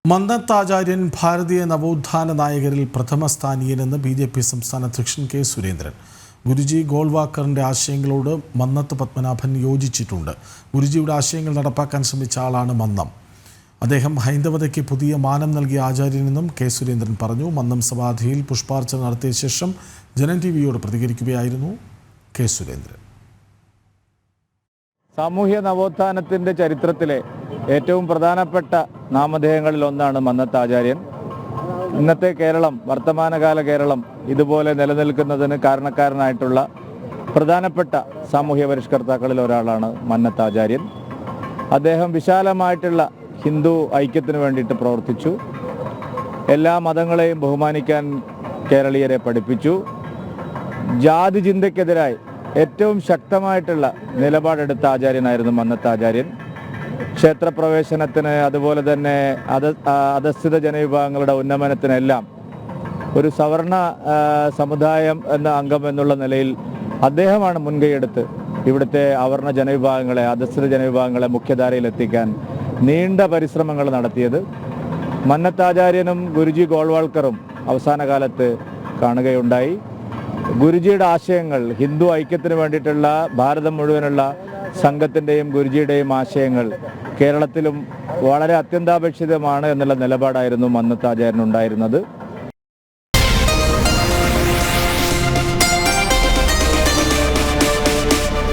മന്നത്താചാര്യൻ ഭാരതീയ നവോത്ഥാന നായകരിൽ പ്രഥമ സ്ഥാനീയനെന്ന് BJP സംസ്ഥാന അധ്യക്ഷൻ കെ സുരേന്ദ്രൻ. ഗുരുജി ഗോൾവാക്കറിന്റെ ആശയങ്ങളോട് മന്നത്ത് പത്മനാഭൻ യോജിച്ചിട്ടുണ്ട്. ഗുരുജിയുടെ ആശയങ്ങൾ നടപ്പാക്കാൻ ശ്രമിച്ച ആളാണ് മന്നം. അദ്ദേഹം ഹൈന്ദവതയ്ക്ക് പുതിയ മാനം നൽകിയ ആചാര്യനെന്നും കെ സുരേന്ദ്രൻ പറഞ്ഞു. മന്നം സമാധിയിൽ പുഷ്പാർച്ചന നടത്തിയ ശേഷം ജനം ടിവിയോട് പ്രതികരിക്കുകയായിരുന്നു കെ സുരേന്ദ്രൻ. സാമൂഹ്യ നവോത്ഥാനത്തിൻ്റെ ചരിത്രത്തിലെ ഏറ്റവും പ്രധാനപ്പെട്ട നാമധേയങ്ങളിൽ ഒന്നാണ് മന്നത്താചാര്യൻ. ഇന്നത്തെ കേരളം, വർത്തമാനകാല കേരളം ഇതുപോലെ നിലനിൽക്കുന്നതിന് കാരണക്കാരനായിട്ടുള്ള പ്രധാനപ്പെട്ട സാമൂഹ്യ പരിഷ്കർത്താക്കളിൽ ഒരാളാണ് മന്നത്താചാര്യൻ. അദ്ദേഹം വിശാലമായിട്ടുള്ള ഹിന്ദു ഐക്യത്തിന് വേണ്ടിയിട്ട് പ്രവർത്തിച്ചു. എല്ലാ മതങ്ങളെയും ബഹുമാനിക്കാൻ കേരളീയരെ പഠിപ്പിച്ചു. ജാതി ചിന്തയ്ക്കെതിരായി ഏറ്റവും ശക്തമായിട്ടുള്ള നിലപാടെടുത്ത ആചാര്യനായിരുന്നു മന്നത്താചാര്യൻ. ക്ഷേത്രപ്രവേശനത്തിന്, അതുപോലെ തന്നെ അധസ്ഥിത ജനവിഭാഗങ്ങളുടെ ഉന്നമനത്തിനെല്ലാം ഒരു സവർണ സമുദായം എന്ന അംഗം എന്നുള്ള നിലയിൽ അദ്ദേഹമാണ് മുൻകൈയെടുത്ത് ഇവിടുത്തെ അവർണ ജനവിഭാഗങ്ങളെ, അധസ്ഥിത ജനവിഭാഗങ്ങളെ മുഖ്യധാരയിലെത്തിക്കാൻ നീണ്ട പരിശ്രമങ്ങൾ നടത്തിയത്. മന്നത്താചാര്യനും ഗുരുജി ഗോൾവാൾക്കറും അവസാന കാലത്ത് കാണുകയുണ്ടായി. ഗുരുജിയുടെ ആശയങ്ങൾ, ഹിന്ദു ഐക്യത്തിന് വേണ്ടിയിട്ടുള്ള ഭാരതം മുഴുവനുള്ള സംഘത്തിൻ്റെയും ഗുരുജിയുടെയും ആശയങ്ങൾ കേരളത്തിലും വളരെ അത്യന്താപേക്ഷിതമാണ് എന്നുള്ള നിലപാടായിരുന്നു മന്നത്താചാര്യനുണ്ടായിരുന്നത്.